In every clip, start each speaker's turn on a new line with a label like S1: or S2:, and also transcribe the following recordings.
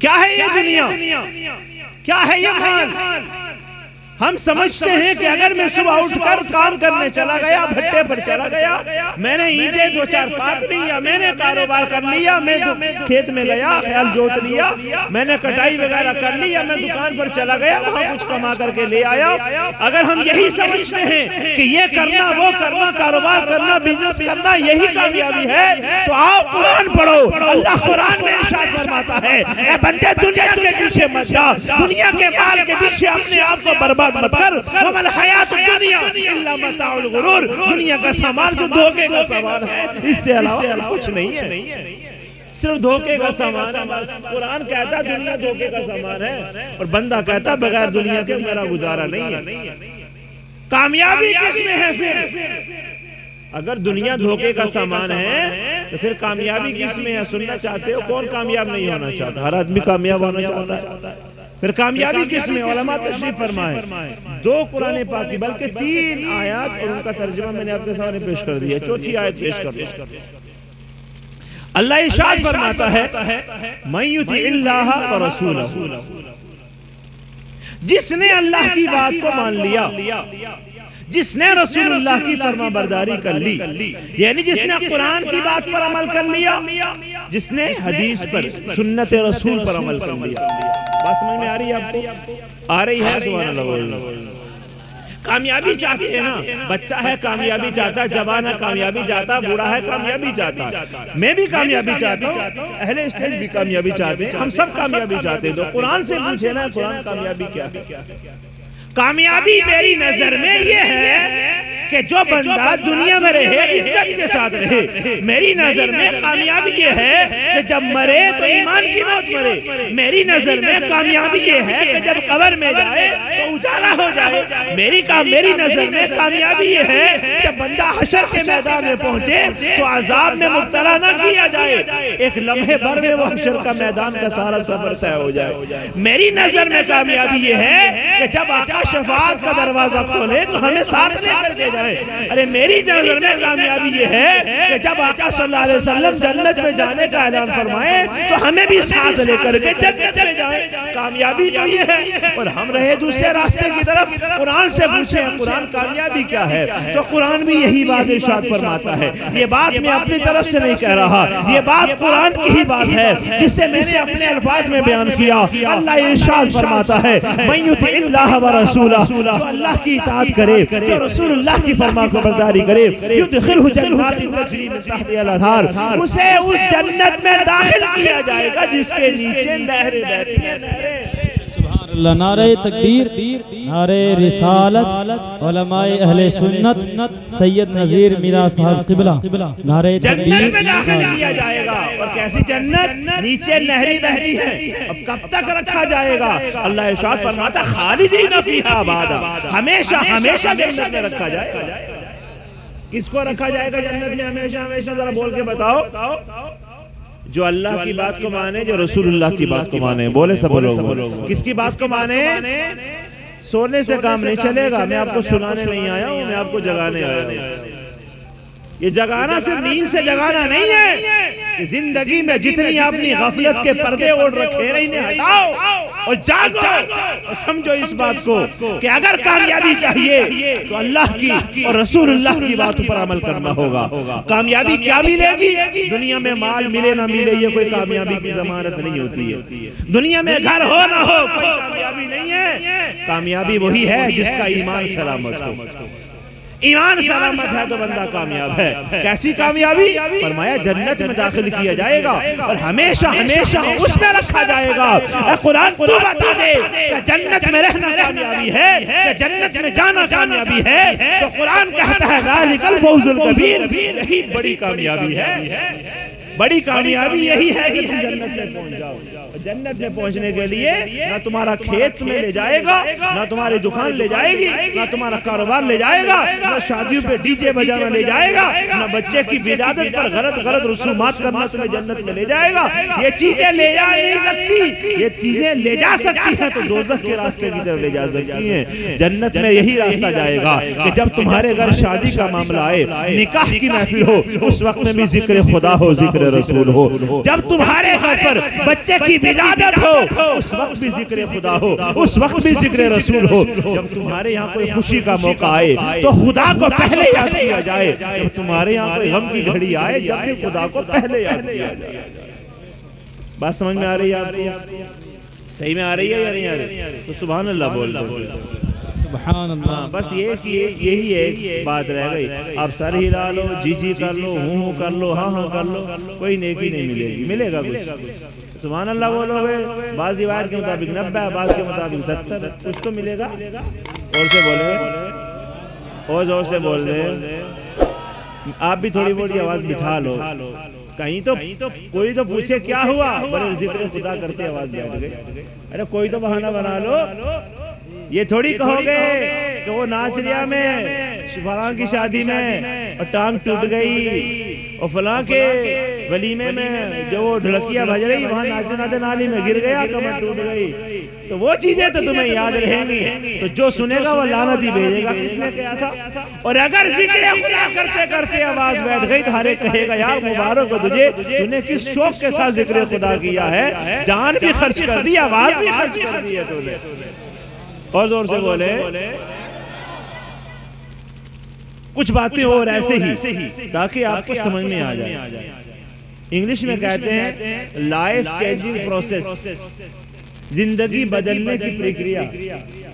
S1: क्या है ये दुनिया, क्या है ये माल। हम समझते हैं कि अगर मैं सुबह उठकर काम करने चला गया, भट्टे पर चला गया, मैंने ईंटें दो चार पात लिया, मैंने कारोबार कर लिया, मैं खेत में गया, ख्याल जोत लिया, मैंने कटाई वगैरह कर ली, या मैं दुकान पर चला गया, वहां कुछ कमा करके ले आया। अगर हम यही समझते हैं कि ये करना, वो करना, कारोबार करना, बिजनेस करना यही कामयाबी है, तो आओ कुरान पढ़ो। अल्लाह कुरान में इरशाद फरमाता है, ए बंदे दुनिया के पीछे मत जा, दुनिया के माल के पीछे अपने आप को बर्बाद मत कर। वमल हयात दुनिया इल्ला मताउल गुरूर, दुनिया का सामान सिर्फ धोखे का सामान है, इससे अलावा कुछ नहीं है, सिर्फ धोखे का सामान है बस। कुरान कहता है दुनिया धोखे का सामान है, और बंदा कहता बगैर दुनिया के मेरा गुजारा नहीं है। कामयाबी किसमें है फिर? अगर दुनिया धोखे का सामान है तो फिर कामयाबी किसमें है? सुनना चाहते हो? कौन कामयाब नहीं होना चाहता? हर आदमी कामयाब होना चाहता है। फिर कामयाबी किसमें? उलमा तशरीफ फरमाए, दो कुरान पाक की बल्कि 3 आयत और उनका तर्जुमा मैंने आपके सामने पेश कर दिया। चौथी आयत पेश कर दो। अल्लाह इरशाद फरमाता है, मन युतिइल्लाह व रसूलहू, जिसने अल्लाह की बात को मान लिया, जिसने रसूलुल्लाह की फरमाबरदारी कर ली, यानी जिसने कुरान की बात पर अमल कर लिया, जिसने हदीस पर, सुन्नत रसूल पर अमल कर लिया। बात समझ में आ रही है आपको? आ रही है? सुभान अल्लाह। कामयाबी चाहते हैं ना, बच्चा है कामयाबी चाहता है, जवान है कामयाबी चाहता है, बूढ़ा है कामयाबी चाहता है, मैं भी कामयाबी चाहता हूँ, अहले स्टेज भी कामयाबी चाहते हैं, हम सब कामयाबी चाहते हैं। तो कुरान से पूछे ना, कुरान कामयाबी क्या है? कामयाबी मेरी नजर में ये है कि जो बंदा दुनिया में रहे इज्जत के साथ रहे। मेरी नजर में कामयाबी ये है कि जब मरे तो ईमान की मौत मरे। मेरी नजर में कामयाबी ये है कि जब कब्र में जाए तो उजाला हो जाए। मेरी नजर में कामयाबी ये है जब बंदा हशर के मैदान में पहुंचे तो अजाब में मुब्तला न किया जाए, एक लम्हे भर में वो हशर का मैदान का सारा सफर तय हो जाए। मेरी नजर में कामयाबी ये है कि जब आका शफाअत का दरवाजा खोले तो हमें साथ लेकर के जाए। अरे मेरी नजर में कामयाबी ये है कि जब आका सल्लल्लाहु अलैहि वसल्लम जन्नत में जाने का ऐलान फरमाए तो हमें भी साथ लेकर के जन्नत में जाए। कामयाबी तो ये है। और हम रहे दूसरे रास्ते की तरफ। कुरान से पूछे कुरान कामयाबी क्या है, तो कुरान भी यही बात इरशाद फरमाता है। ये बात मैं अपनी तरफ से नहीं कह रहा, ये बात कुरान की ही बात है जिससे मैंने अपने अल्फाज में बयान किया। अल्लाह इरशाद फरमाता है, मन युतिइल्लाह व रसूलहू, जो अल्लाह की इताअत करे, जो रसूलुल्लाह की फरमाबरदारी करे, युदखिलहु जन्नातिन तजरी मिन तहतिहा अल-अनहार, उसे उस जन्नत में दाखिल किया जाएगा जिसके नीचे नहरें बहती हैं।
S2: सुभान अल्लाह। नारे तकबीर, नारे रिसालत, उलमाए अहले सुन्नत, सैयद नज़ीर मीरा साहब किबला, नारे
S1: जन्नत में दाखिल किया जाएगा। और कैसी जन्नत? नीचे नहरें बहती हैं। अब कब तक रखा जाएगा? अल्लाह इरशाद फरमाता, खालिदीन फीहा अबादा, हमेशा हमेशा जन्नत में रखा जाएगा। किसको रखा जाएगा जन्नत में हमेशा हमेशा? जरा बोल के बताओ। जो अल्लाह की बात को माने, जो रसूलुल्लाह की बात को माने। बोले सब लोग। किसकी बात को माने? सोने से काम नहीं चलेगा। मैं आपको सुनाने नहीं आया हूँ, मैं आपको जगाने आया हूँ। ये जगाना सिर्फ नींद से जगाना नहीं है। जिंदगी में जितनी आपने गफलत के पर्दे ओढ़ रखे हैं इन्हें हटाओ और जागो और समझो इस बात को कि अगर कामयाबी चाहिए तो अल्लाह की और रसूलुल्लाह की बात पर अमल करना होगा। कामयाबी क्या मिलेगी? दुनिया में माल मिले ना मिले ये कोई कामयाबी की जमानत नहीं होती है। दुनिया में घर हो ना हो कोई कामयाबी नहीं है। कामयाबी वही है जिसका ईमान सलामत हो। ईमान सलामत है तो बंदा कामयाब है। कैसी कामयाबी? फरमाया जन्नत में दाखिल किया जाएगा और हमेशा हमेशा उसमें रखा जाएगा। कुरान तू बता दे कि जन्नत में रहना कामयाबी है, कि जन्नत में जाना कामयाबी है? तो कुरान कहता है ज़ालिकल फौजुल कबीर, यही बड़ी कामयाबी है। बड़ी कामयाबी यही है कि तुम जन्नत में पहुंच जाओ। जन्नत में पहुंचने के लिए ना तुम्हारा खेत में ले जाएगा, ना तुम्हारी दुकान ले जाएगी, ना तुम्हारा कारोबार ले जाएगा, ना शादियों पे डीजे बजाना ले जाएगा, ना बच्चे की विलादत पर गलत रसूमात करना तुम्हें जन्नत में ले जाएगा। ये चीजें ले जा नहीं सकती ये चीजें ले जा सकती हैं तो दोज़ख के रास्ते की तरफ ले जा सकती हैं। जन्नत में यही रास्ता जाएगा कि जब तुम्हारे घर शादी का मामला आए, निकाह की महफिल हो, उस वक्त में भी जिक्र खुदा हो, जिक्र रसूल हो। जब तुम्हारे घर पर बच्चे की विलादत हो, उस वक्त भी जिक्र खुदा हो, उस वक्त भी जिक्र रसूल हो। जब तुम्हारे यहाँ कोई खुशी का मौका आए तो खुदा को पहले याद किया जाए। जब तुम्हारे यहाँ कोई गम की घड़ी आए, जब भी खुदा को पहले याद किया जाए। बात समझ में आ रही है आपको? सही में आ रही है या नहीं आ रही? तो सुभान अल्लाह बोल दो।
S2: सुभान अल्लाह।
S1: बस ये कि यही एक बात रह गई। आप सर हिला लो, जी जी कर लो, हूँ कर लो, हाँ हाँ कर लो, कोई नेकी नहीं मिलेगी। मिलेगा कुछ? सुभान अल्लाह बोलोगे, बाज़ रिवायत के मुताबिक 90, बाज़ के मुताबिक 70, कुछ तो मिलेगा। और से बोले, और जोर से बोल रहे। आप भी थोड़ी बहुत आवाज बिठा लो। कहीं तो कोई तो पूछे क्या हुआ, बड़े जिक्र खुदा करते आवाज बैठ गई। अरे कोई तो बहाना बना लो। ये थोड़ी कहोगे कि वो नाचरिया में फलां की शादी में और टांग टूट गई, और फलां के वलीमे में जो वो ढोलकियां बज रही वहां नाचते नाचते नाली में गिर गया, कमर टूट गई। तो वो चीजें तो तुम्हें याद रहेंगी। तो जो सुनेगा वो लानत ही भेजेगा, किसने कहा था। और अगर जिक्र खुदा करते करते आवाज बैठ गई तो हर एक कहेगा यार मुबारक हो तुझे, तूने किस शौक के साथ जिक्र खुदा किया है। जान भी खर्च कर दी, आवाज भी खर्च कर दी है तूने। और जोर से बोले। कुछ बातें और ऐसे ही ताकि आपको समझ में आ जाए। इंग्लिश में कहते हैं लाइफ चेंजिंग प्रोसेस, जिंदगी बदलने की प्रक्रिया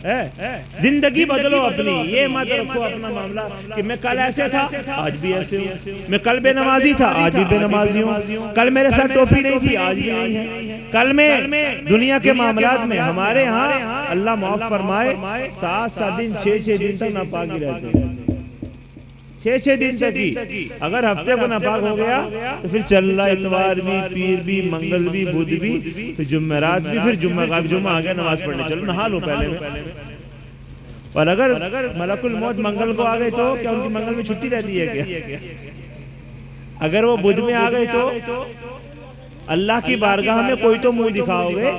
S1: है। जिंदगी बदलो अपनी, ये मत रखो अपना मामला कि मैं कल ऐसे था आज भी ऐसे हूँ, मैं कल बेनमाजी था आज भी बेनमाजी हूँ, कल मेरे साथ टोपी नहीं थी आज भी नहीं है। कल में दुनिया के मामलात में हमारे यहाँ अल्लाह माफ फरमाए 7-7 दिन 6-6 दिन तक नापाक ही रहते हैं। 6-6 दिन तक ही। अगर हफ्ते को नापाक हो गया तो फिर चल रहा इतवार भी, पीर भी, मंगल भी, बुध भी, फिर जुम्मेरात भी, फिर जुम्मा आ गया नमाज पढ़ने चलो, नहा लो पहले में। और अगर मलकुल मौत मंगल को आ गए तो क्या उनकी मंगल में छुट्टी रहती है क्या? अगर वो बुध में आ गए तो अल्लाह की बारगाह में कोई तो मुंह दिखाओगे।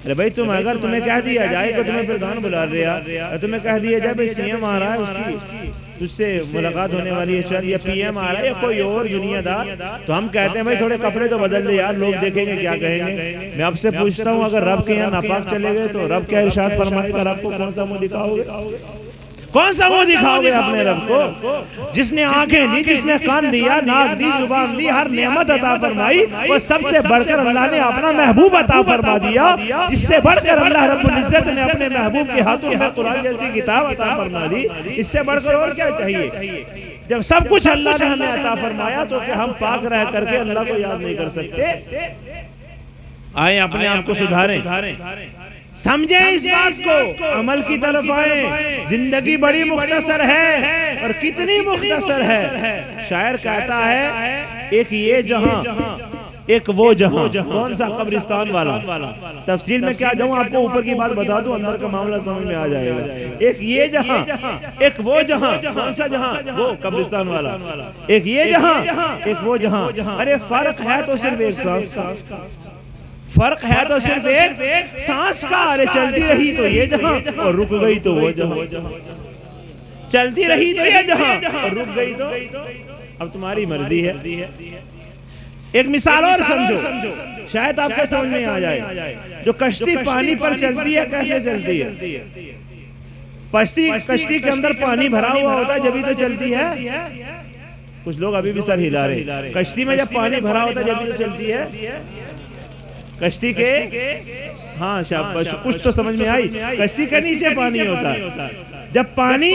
S1: अरे भाई अगर तुम्हें कह दिया जाए कि तुम्हें प्रधान बुला रहा, तुम्हें कह दिया जाए भाई सीएम आ रहा है, उसकी तुझसे मुलाकात होने वाली है, चल, या पीएम आ रहा है या कोई और दुनियादार, तो हम कहते हैं भाई थोड़े कपड़े तो बदल दे यार, लोग देखेंगे क्या कहेंगे। मैं आपसे पूछता हूँ अगर रब के यहाँ नापाक चले गए तो रब क्या इरशाद फरमाएगा? रब को कौन सा मुंह दिखाओगे? कौन सा मुंह दिखाओगे अपने रब को? जिसने आंखें दी, जिसने कान दिया, नाक दी, जुबान दी, हर नेमत अता फरमाई, और सबसे बढ़कर अल्लाह ने अपना महबूब अता फरमा दिया। जिससे बढ़कर अल्लाह रब्बुल इज्जत ने अपने महबूब के हाथों में कुरान जैसी किताब अता फरमा दी। इससे बढ़कर और क्या चाहिए? जब सब कुछ अल्लाह ने हमें अता फरमाया तो क्या हम पाक रह करके अल्लाह को याद नहीं कर सकते? आए अपने आप को सुधारें, समझे इस बात को, अमल की तरफ आए। जिंदगी बड़ी मुख्तसर है, और कितनी मुख्तसर है। शायर कहता है एक ये जहां एक वो जहां, कौन सा? कब्रिस्तान वाला। तफसील में क्या जाऊं, आपको ऊपर की बात बता दूं, अंदर का मामला समझ में आ जाएगा। एक ये जहां, एक वो जहां। कौन सा जहां? वो कब्रिस्तान वाला। एक ये जहां, एक वो जहां। अरे फर्क है तो सिर्फ एक सांस का, फर्क है तो सिर्फ एक सांस का। अरे चलती रही तो ये जहां, और रुक गई तो वो जहां। चलती रही तो ये जहां, और रुक गई तो अब तुम्हारी मर्जी है। एक मिसाल और समझो, शायद आपको समझ में आ जाए। जो कश्ती पानी पर चलती है, कैसे चलती है? कश्ती के अंदर पानी भरा हुआ होता है जब ही तो चलती है। कुछ लोग अभी भी सर हिला रहे। कश्ती में जब पानी भरा होता है जब ही तो चलती है। कश्ती के, हाँ शाबाश, कुछ तो समझ में आई। कश्ती के नीचे पानी होता है। जब पानी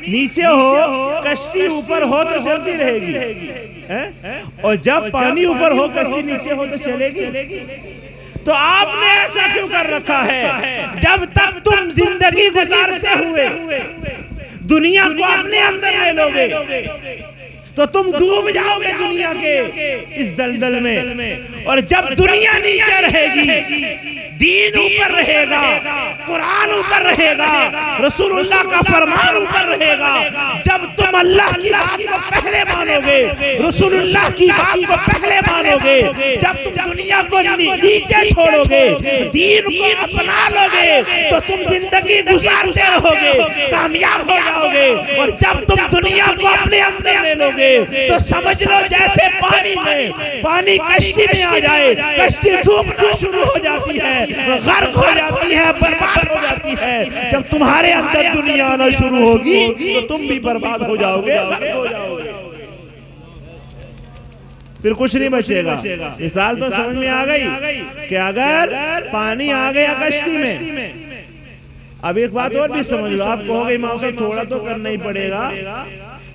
S1: नीचे हो, कश्ती ऊपर हो तो चलती रहेगी, और जब पानी ऊपर हो, कश्ती नीचे हो तो चलेगी। तो आपने ऐसा क्यों कर रखा है? जब तक तुम जिंदगी गुजारते हुए दुनिया को अपने अंदर ले लोगे तो तुम डूब जाओगे दुनिया के इस दलदल में। और जब दुनिया नीचे रहेगी रहेगी, दीन ऊपर रहेगा, कुरान ऊपर रहेगा, रसूलुल्लाह का फरमान ऊपर रहेगा। जब तुम अल्लाह की बात को पहले मानोगे, रसूलुल्लाह की बात को पहले मानोगे, जब तुम दुनिया को नीचे छोड़ोगे, दीन को अपना लोगे, तो तुम जिंदगी गुजारते रहोगे, कामयाब हो जाओगे। और जब तुम दुनिया को अपने अंदर ले लोगे तो समझ लो जैसे पानी कश्ती में आ जाए, कश्ती डूबना शुरू हो जाती है, गर्क हो जाती है, बर्बाद हो जाती है। जब तुम्हारे अंदर दुनिया आना शुरू होगी तो तुम भी बर्बाद हो जाओगे, गर्क हो जाओगे, फिर कुछ नहीं बचेगा। मिसाल तो समझ में आ गई कि अगर पानी आ गया कश्ती में, अब एक बात और भी समझ लो, आप कहोगे इमाम साहब थोड़ा तो करना ही पड़ेगा।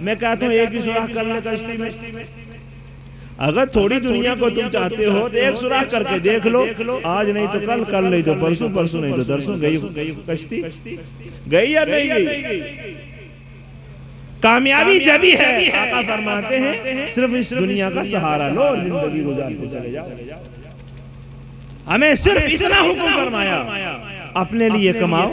S1: मैं कहता हूँ एक ही सुराख कर ले कश्ती में। अगर थोड़ी दुनिया को तुम चाहते हो तो एक सुराख करके देख लो, आज नहीं तो कल, कल नहीं तो परसों, परसों नहीं तो तरसों गई कश्ती, गई या नहीं गई। कामयाबी जब ही है, आका फरमाते हैं, सिर्फ इस दुनिया का सहारा लो और जिंदगी गुजारते चले जाओ। हमें सिर्फ इतना हुक्म फरमाया, अपने लिए कमाओ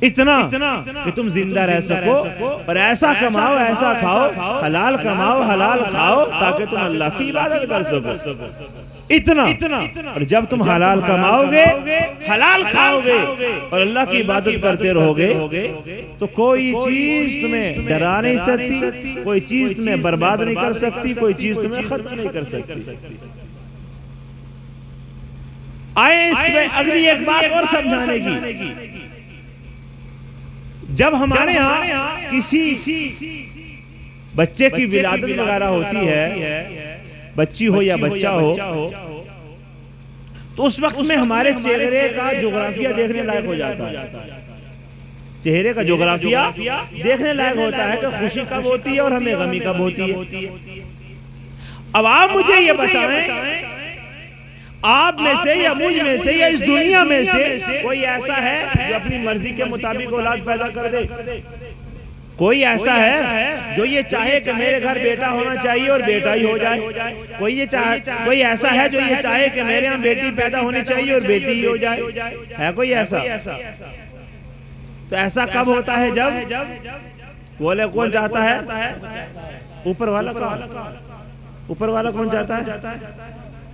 S1: इतना कि तुम जिंदा रह सको, और ऐसा कमाओ, ऐसा खाओ, हलाल कमाओ, हलाल खाओ, ताकि तुम अल्लाह की इबादत कर सको। इतना। और जब तुम हलाल कमाओगे, हलाल खाओगे और अल्लाह की इबादत करते रहोगे, तो कोई चीज तुम्हें डरा नहीं सकती, कोई चीज तुम्हें बर्बाद नहीं कर सकती, कोई चीज तुम्हें खत्म नहीं कर सकती। आए इसमें अगली एक बात और समझाने की। जब हमारे यहाँ किसी बच्चे की विलादत वगैरह होती है, बच्ची हो या बच्चा हो, तो उस वक्त में हमारे चेहरे का जोग्राफिया देखने लायक हो जाता है। चेहरे का जोग्राफिया देखने लायक होता है कि खुशी कब होती है और हमें गमी कब होती है। अब आप मुझे ये बताएं, आप में से या मुझ में से या इस दुनिया में से कोई ऐसा है जो अपनी मर्जी के मुताबिक औलाद पैदा कर दे? कोई ऐसा है जो ये चाहे कि मेरे घर बेटा होना चाहिए और बेटा ही हो जाए? कोई ऐसा है जो ये चाहे कि मेरे यहाँ बेटी पैदा होनी चाहिए और बेटी ही हो जाए? है कोई ऐसा? तो ऐसा कब होता है? जब बोले कौन चाहता है? ऊपर वाला का। ऊपर वाला कौन चाहता है?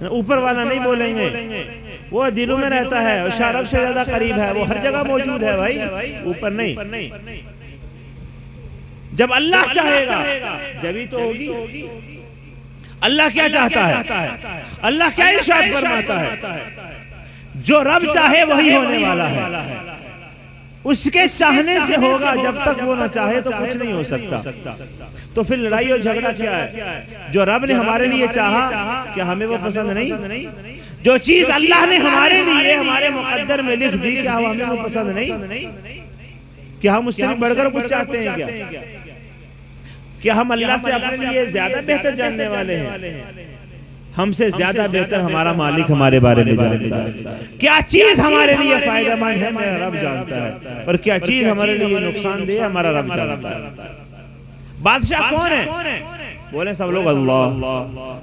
S1: ऊपर वाला नहीं बोलेंगे, वो दिलों में रहता है और शारक से ज्यादा करीब है, वो हर जगह मौजूद है भाई, ऊपर नहीं। जब अल्लाह चाहेगा जब तो होगी। अल्लाह क्या चाहता है? अल्लाह क्या इरशाद फरमाता है? जो रब चाहे वही होने वाला है, उसके चाहने से होगा, जब तक वो ना चाहे तो कुछ नहीं हो सकता। तो फिर लड़ाई और झगड़ा क्या है? जो रब ने हमारे लिए चाहा, क्या हमें वो पसंद नहीं? जो चीज अल्लाह ने हमारे लिए हमारे मुकद्दर में लिख दी, क्या हमें वो पसंद नहीं? क्या हम उससे भी बढ़कर कुछ चाहते हैं? क्या हम अल्लाह से अपने लिए ज्यादा बेहतर जानने वाले हैं? हमसे ज्यादा बेहतर हमारा मालिक हमारे बारे में जानता है। क्या चीज हमारे लिए फायदेमंद है मेरा रब जानता है, और क्या चीज हमारे लिए नुकसानदेह हमारा रब जानता है। बादशाह कौन है? बोले सब लोग अल्लाह।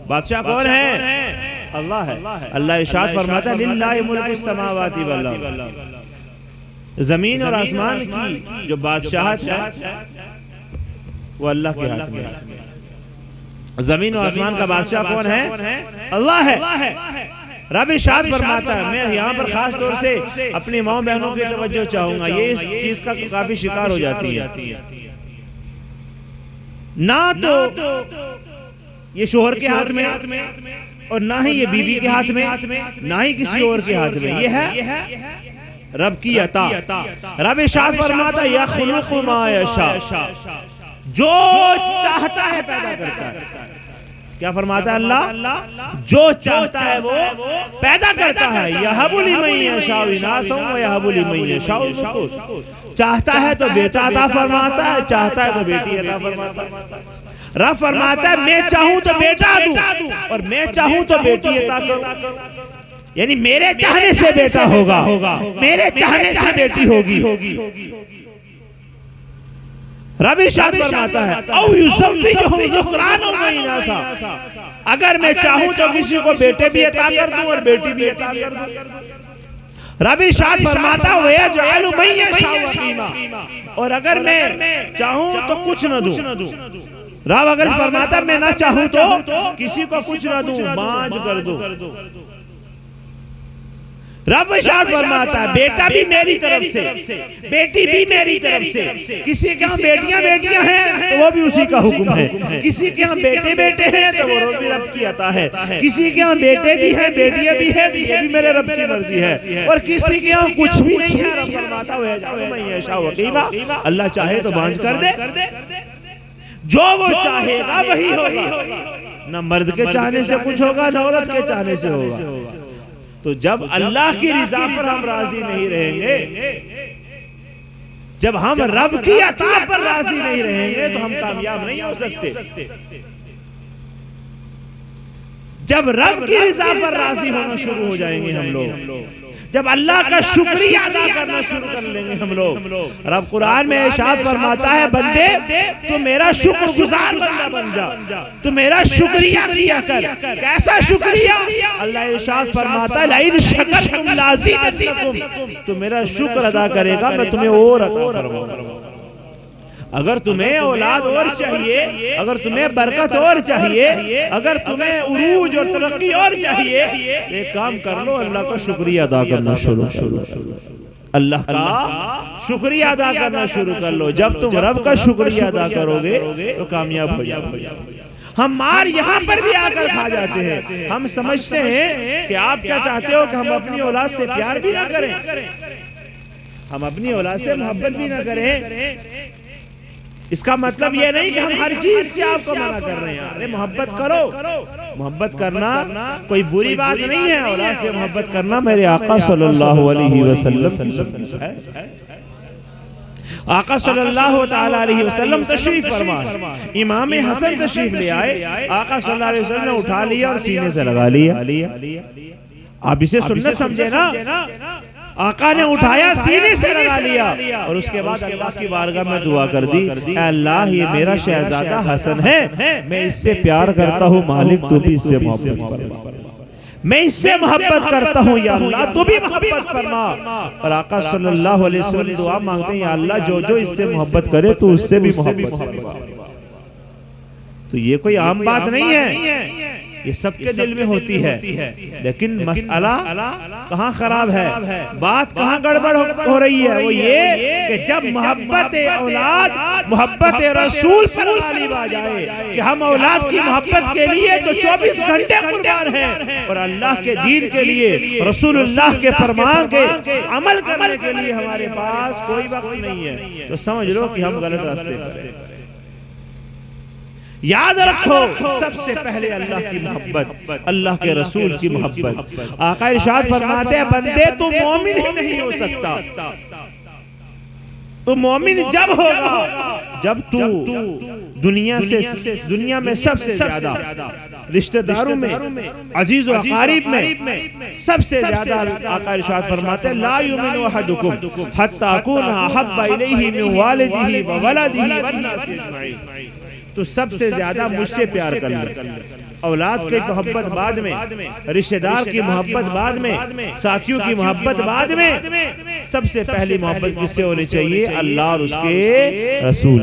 S1: बादशाह कौन है? अल्लाह है। अल्लाह इरशाद फरमाता है, लिल्लाहि मुल्कुस समावाति वल अर्द। जमीन और आसमान की जो बादशाहत है वो अल्लाह के हाथ में है। जमीन और आसमान का बादशाह कौन है? अल्लाह है। रब इरशाद फरमाता है, मैं यहाँ पर खास तौर से अपनी माँ बहनों की तवज्जो चाहूंगा, ये इस चीज का काफी शिकार हो जाती है। ना तो ये शोहर के हाथ में और ना ही ये बीवी के हाथ में, ना ही किसी और के हाथ में, ये है रब की अता। रब इरशाद फरमाता है, यखलुकु मा यशा, जो चाहता है पैदा करता है। क्या फरमाता है अल्लाह? जो चाहता है वो पैदा करता है। यहबु लिमन यशाउ इनासा व यहबु लिमन यशाउ ज़ुकुर। चाहता है तो बेटा अता फरमाता है, चाहता है तो बेटी अता फरमाता है। रब फरमाता है, मैं चाहूं तो बेटा दूं और मैं चाहूं तो बेटी अता करूं। यानी मेरे चाहने से बेटा होगा, मेरे चाहने से बेटी होगी। रब इरशाद फरमाता है औ युज़व्विजुहुम ज़ुक्रानन व इनासा, अगर मैं चाहूं तो किसी को बेटे भी अता कर दूं और बेटी भी अता कर दूं। रब इरशाद फरमाता है वयजअलु मन यशाउ अक़ीमा, और अगर मैं चाहूं तो कुछ न दूं। रब अगर फरमाता मैं ना चाहूं तो किसी को कुछ न दूं, बांझ कर दूं। रब इरशाद फरमाता है बेटा भी मेरी तरफ से, बेटी भी मेरी तरफ से। किसी के यहाँ बेटियां बेटियां हैं तो वो भी उसी का हुक्म है, किसी के यहाँ बेटे बेटे हैं तो वो भी रब की अता है, किसी के यहाँ बेटे भी हैं बेटियां भी हैं तो ये भी मेरे रब की मर्जी है, और किसी के यहाँ कुछ भी नहीं है। रब फरमाता है अल्लाह चाहे तो बांझ कर दे, जो वो चाहेगा वही होगा। न मर्द के चाहने से कुछ होगा, न औरत के चाहने से होगा। तो जब अल्लाह की रिजा पर हम राजी नहीं रहेंगे, जब हम रब की अता पर राजी नहीं रहेंगे तो हम कामयाब नहीं हो सकते। जब रब की रिजा पर राजी होना शुरू हो जाएंगे हम लोग, जब अल्लाह का शुक्रिया अदा करना शुरू कर लेंगे हम लोग। रब कुरान में इरशाद फरमाता है बंदे तू मेरा शुक्रगुजार बंदा बन जा, तू मेरा शुक्रिया किया कर। कैसा शुक्रिया? अल्लाह इरशाद फरमाता है लइन शकरतुम लाज़िदन्नकुम, तू मेरा शुक्र अदा करेगा मैं तुम्हें और अता फरमाऊंगा। अगर तुम्हें औलाद और चाहिए, अगर तुम्हें बरकत और चाहिए, अगर तुम्हें उरूज और तरक्की और चाहिए, एक काम कर लो, अल्लाह का शुक्रिया अदा करना शुरू करो। अल्लाह का शुक्रिया अदा करना शुरू कर लो। जब तुम रब का शुक्रिया अदा करोगे तो कामयाब हो जाओगे। हम मार यहाँ पर भी आकर खा जाते हैं। हम समझते हैं कि आप क्या चाहते हो कि हम अपनी औलाद से प्यार भी ना करें, हम अपनी औलाद से मोहब्बत भी ना करें। इसका मतलब यह नहीं कि हम हर चीज से आपको मना कर रहे हैं। अरे मोहब्बत करो, मोहब्बत करना कोई बुरी बात नहीं है। औलाद से मोहब्बत करना मेरे आका सल्लल्लाहु अलैहि वसल्लम की सुन्नत है। आका सल्लल्लाहु ताला अलैहि वसल्लम तशरीफ फरमा, इमाम हसन तशरीफ ले आए, आका सल्लल्लाहु अलैहि वसल्लम ने उठा लिया और सीने से लगा लिया। आप इसे सुन्नत समझे ना? आका ने उठाया, सीने से लगा लिया और उसके बाद अल्लाह की बारगाह में दुआ कर दी, अल्लाह ये मेरा शहजादा हसन है, मैं इससे प्यार करता हूँ, मालिक तू भी इससे मोहब्बत फरमा। मैं इससे मोहब्बत करता हूँ या अल्लाह तू भी मोहब्बत फरमा। और आका सल्लल्लाहु अलैहि वसल्लम दुआ मांगते हैं, या अल्लाह जो जो इससे मोहब्बत करे तो उससे भी मोहब्बत फरमा। तो ये कोई आम बात नहीं है, ये सबके दिल में होती है। लेकिन मसला कहाँ खराब है, बात कहाँ गड़बड़ हो रही है, वो ये कि जब मोहब्बत औलाद मोहब्बत रसूल पर गालिब आ जाए कि हम औलाद की मोहब्बत के लिए तो 24 घंटे कुर्बान हैं, और अल्लाह के दीन के लिए, रसूलुल्लाह के फरमान के अमल करने के लिए हमारे पास कोई वक्त नहीं है, तो समझ लो कि हम गलत रास्ते पर हैं। याद रखो, सबसे पहले अल्लाह की मोहब्बत, अल्लाह के रसूल की मोहब्बत। आका इरशाद फरमाते हैं बंदे तू मोमिन ही नहीं हो सकता, तो मोमिन जब होगा जब तू दुनिया में सबसे ज्यादा रिश्तेदारों में, अजीज व अकारीब में सबसे ज्यादा, आका इरशाद फरमाते हैं ला युमिनु अहदुकुम हत्ता अकूना अहब्बा इलैहि मिन वालिदिही व वलदिही वन्नासि अजमईन, तो सबसे ज्यादा मुझसे प्यार कर ले। औलाद की मोहब्बत बाद में, रिश्तेदार की मोहब्बत बाद में, साथियों की मोहब्बत बाद में, सबसे पहली मोहब्बत किससे होनी चाहिए? अल्लाह और उसके रसूल।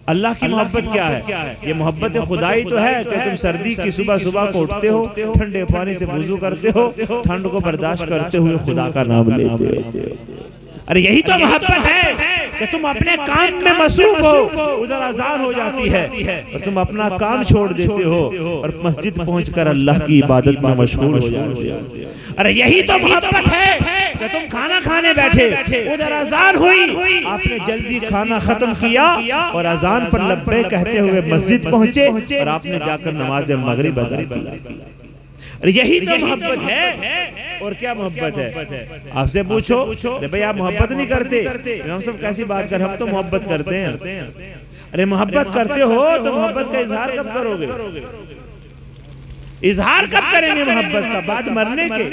S1: अल्लाह की मोहब्बत क्या है? ये मोहब्बत खुदाई तो है कि तुम सर्दी की सुबह सुबह को उठते हो, ठंडे पानी से वुजू करते हो, ठंड को बर्दाश्त करते हुए खुदा का नाम लेते हो। अरे यही तो मोहब्बत है कि तुम अपने काम में मसरूफ हो, उधर अजान हो जाती है और तुम अपना काम छोड़ देते हो और मस्जिद पहुंचकर अल्लाह की इबादत में मशगूल हो जाते हो। अरे यही तो मोहब्बत है कि तुम खाना खाने बैठे, उधर अजान हुई, आपने जल्दी खाना खत्म किया और अजान पर लब्बैक कहते हुए मस्जिद पहुंचे और आपने जाकर नमाज मगरिब अदा की। यही तो मोहब्बत है। और क्या मोहब्बत है? आपसे पूछो भाई आप मोहब्बत नहीं करते, हम सब कैसी बात कर, हम तो मोहब्बत करते हैं। अरे मोहब्बत करते हो तो मोहब्बत का इजहार कब करोगे? इजहार कब करेंगे मोहब्बत का? बाद मरने के।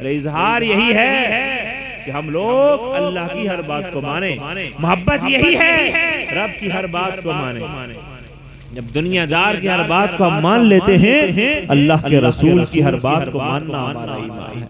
S1: अरे इजहार यही है कि हम लोग अल्लाह की हर बात को माने। मोहब्बत यही है रब की हर बात को माने। जब दुनियादार की हर बात को हम मान लेते हैं, अल्लाह के रसूल की हर बात को मानना हमारा ईमान है।